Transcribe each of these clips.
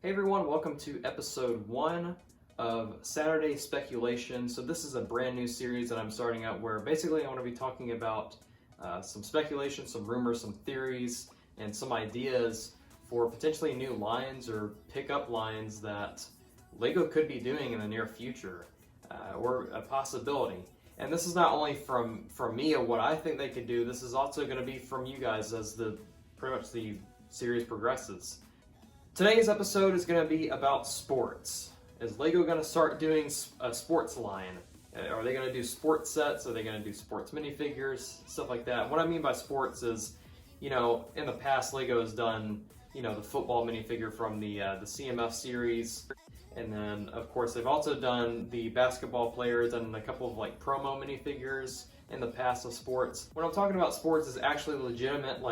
Hey everyone, welcome to episode 1 of Saturday Speculation. So this is a brand new series that I'm starting out where basically I want to be talking about some speculation, some rumors, some theories, and some ideas for potentially new lines or pickup lines that LEGO could be doing in the near future, or a possibility. And this is not only from me of what I think they could do, this is also going to be from you guys as pretty much the series progresses. Today's episode is going to be about sports. Is LEGO going to start doing a sports line? Are they going to do sports sets? Are they going to do sports minifigures? Stuff like that. What I mean by sports is, in the past LEGO has done, the football minifigure from the CMF series. And then, of course, they've also done the basketball players and a couple of promo minifigures in the past of sports. When I'm talking about sports is actually legitimate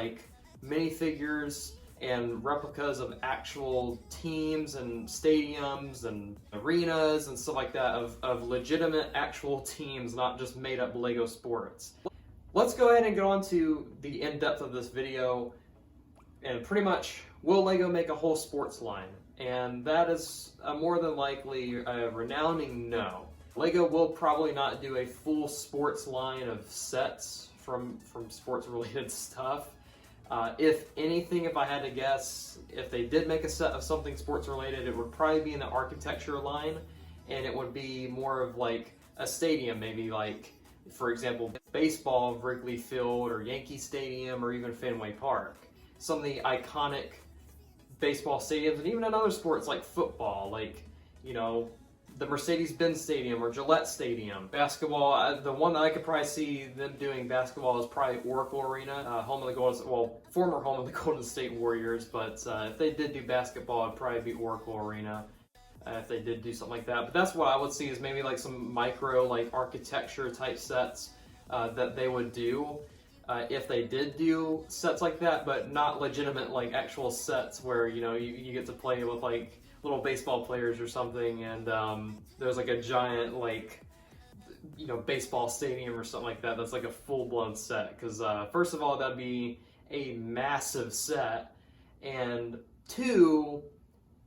minifigures and replicas of actual teams and stadiums and arenas and stuff like that of legitimate actual teams, not just made up LEGO sports. Let's go ahead and get on to the in-depth of this video, and pretty much, will LEGO make a whole sports line? And that is more than likely a resounding no. LEGO will probably not do a full sports line of sets from sports related stuff. If anything, if I had to guess, if they did make a set of something sports related, it would probably be in the architecture line, and it would be more of a stadium, maybe for example, baseball, Wrigley Field, or Yankee Stadium, or even Fenway Park. Some of the iconic baseball stadiums, and even in other sports like football, the Mercedes-Benz Stadium or Gillette Stadium. Basketball, the one that I could probably see them doing basketball is probably Oracle Arena, former home of the Golden State Warriors, but if they did do basketball, it'd probably be Oracle Arena, if they did do something like that. But that's what I would see is maybe some micro, architecture type sets that they would do. If they did do sets like that, but not legitimate actual sets where you get to play with little baseball players or something, and there's a giant baseball stadium or something like that. That's a full-blown set, because first of all, that'd be a massive set, and two,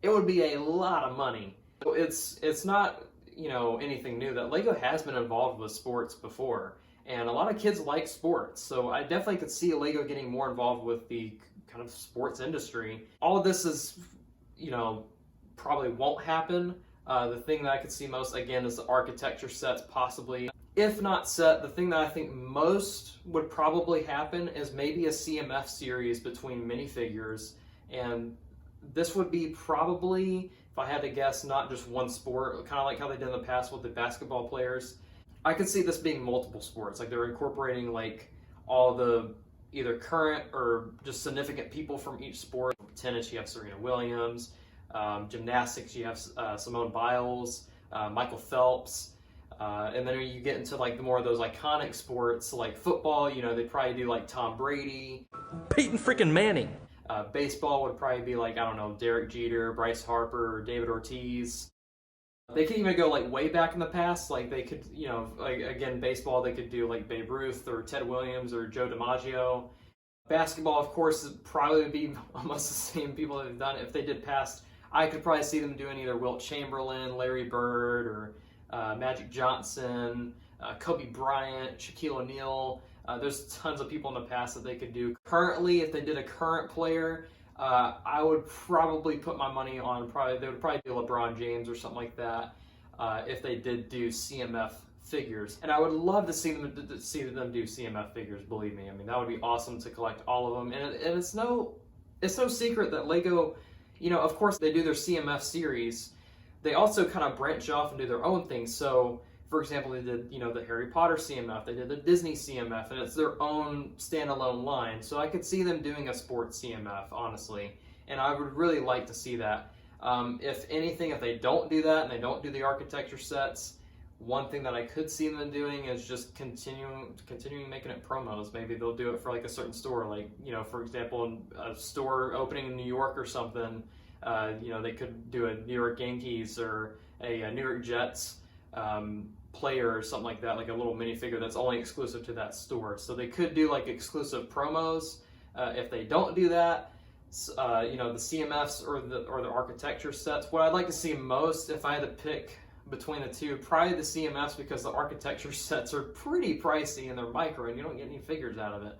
it would be a lot of money. It's not anything new. That LEGO has been involved with sports before, and a lot of kids like sports, so I definitely could see LEGO getting more involved with the kind of sports industry. All of this is probably won't happen. The thing that I could see most, again, is the architecture sets, possibly. If not set, the thing that I think most would probably happen is maybe a CMF series between minifigures, and this would be probably, if I had to guess, not just one sport, kind of like how they did in the past with the basketball players. I could see this being multiple sports, they're incorporating all the either current or just significant people from each sport. Tennis, you have Serena Williams. Gymnastics, you have Simone Biles, Michael Phelps, and then you get into the more of those iconic sports like football. They probably do Tom Brady, Peyton freaking Manning. Baseball would probably be I don't know, Derek Jeter, Bryce Harper, David Ortiz. They could even go way back in the past. They could, again, baseball, they could do Babe Ruth or Ted Williams or Joe DiMaggio. Basketball, of course, probably would be almost the same people that have done it. If they did past, I could probably see them doing either Wilt Chamberlain, Larry Bird, or Magic Johnson, Kobe Bryant, Shaquille O'Neal. There's tons of people in the past that they could do. Currently, if they did a current player, I would probably put my money on they would probably do LeBron James or something like that, if they did do CMF figures. And I would love to see them do CMF figures, believe me. I mean, that would be awesome to collect all of them. And it's no secret that LEGO, of course they do their CMF series. They also kind of branch off and do their own thing. So, for example, they did, the Harry Potter CMF, they did the Disney CMF, and it's their own standalone line. So I could see them doing a sports CMF, honestly. And I would really like to see that. If anything, if they don't do that and they don't do the architecture sets, one thing that I could see them doing is just continuing making it promos. Maybe they'll do it for a certain store, for example, a store opening in New York or something. They could do a New York Yankees or a New York Jets player or something like that, a little minifigure that's only exclusive to that store. So they could do exclusive promos. If they don't do that, the CMFs or the architecture sets. What I'd like to see most, if I had to pick between the two, probably the CMFs, because the architecture sets are pretty pricey and they're micro and you don't get any figures out of it.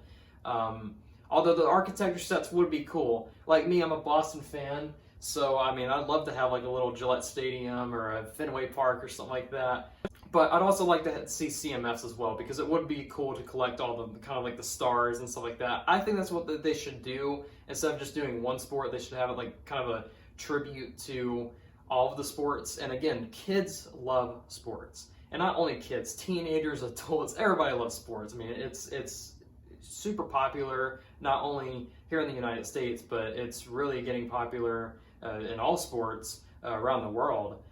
Although the architecture sets would be cool. Like me, I'm a Boston fan, so I mean, I'd love to have like a little Gillette Stadium or a Fenway Park or something like that. But I'd also like to see CMFs as well, because it would be cool to collect all the kind of like the stars and stuff like that. I think that's what they should do. Instead of just doing one sport, they should have it like kind of a tribute to all of the sports. And again, kids love sports. And not only kids, teenagers, adults, everybody loves sports. I mean, it's super popular, not only here in the United States, but it's really getting popular in all sports around the world.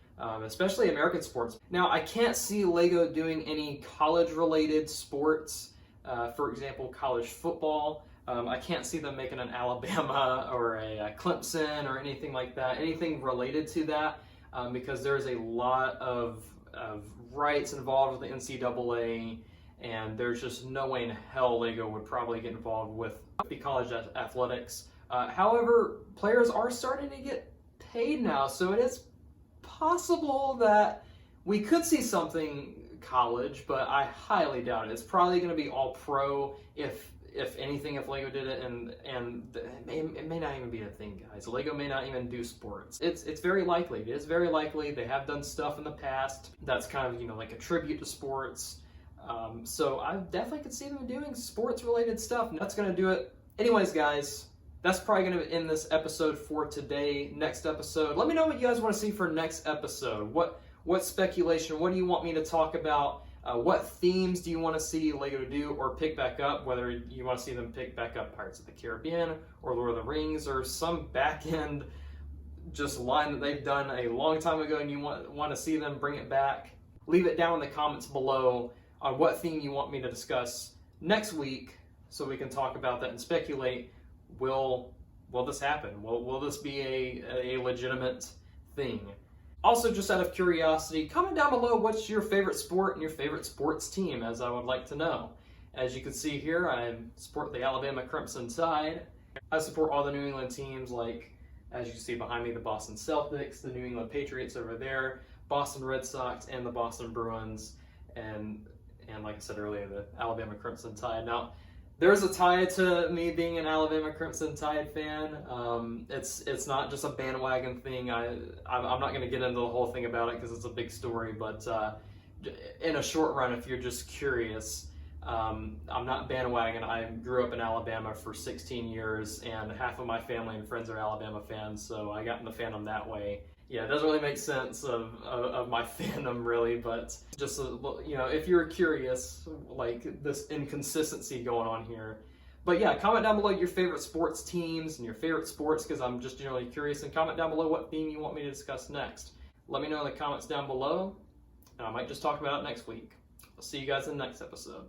Especially American sports. Now, I can't see Lego doing any college-related sports, for example, college football. I can't see them making an Alabama or a Clemson or anything like that, anything related to that, because there's a lot of rights involved with the NCAA, and there's just no way in hell Lego would probably get involved with the college athletics. However, players are starting to get paid now, so it is possible that we could see something college, but I highly doubt it. It's probably going to be all pro, if anything, if Lego did it, and it may not even be a thing, guys. Lego may not even do sports. It's very likely. It is very likely. They have done stuff in the past that's kind of, like a tribute to sports. So I definitely could see them doing sports-related stuff. That's going to do it. Anyways, guys, that's probably going to end this episode for today. Next episode, let me know what you guys want to see for next episode. What speculation, what do you want me to talk about? What themes do you want to see Lego do or pick back up? Whether you want to see them pick back up Pirates of the Caribbean or Lord of the Rings, or some back-end just line that they've done a long time ago and you want to see them bring it back. Leave it down in the comments below on what theme you want me to discuss next week, so we can talk about that and speculate. Will this happen? Will this be a legitimate thing? Also, just out of curiosity, comment down below what's your favorite sport and your favorite sports team, as I would like to know. As you can see here, I support the Alabama Crimson Tide. I support all the New England teams, like, as you see behind me, the Boston Celtics, the New England Patriots over there, Boston Red Sox, and the Boston Bruins, and like I said earlier, the Alabama Crimson Tide. Now, there's a tie to me being an Alabama Crimson Tide fan. It's not just a bandwagon thing. I'm not going to get into the whole thing about it because it's a big story, but in a short run, if you're just curious, I'm not bandwagon. I grew up in Alabama for 16 years, and half of my family and friends are Alabama fans, so I got in the fandom that way. Yeah, it doesn't really make sense of my fandom, really, but just, if you're curious, like this inconsistency going on here. But yeah, comment down below your favorite sports teams and your favorite sports, because I'm just generally curious, and comment down below what theme you want me to discuss next. Let me know in the comments down below, and I might just talk about it next week. I'll see you guys in the next episode.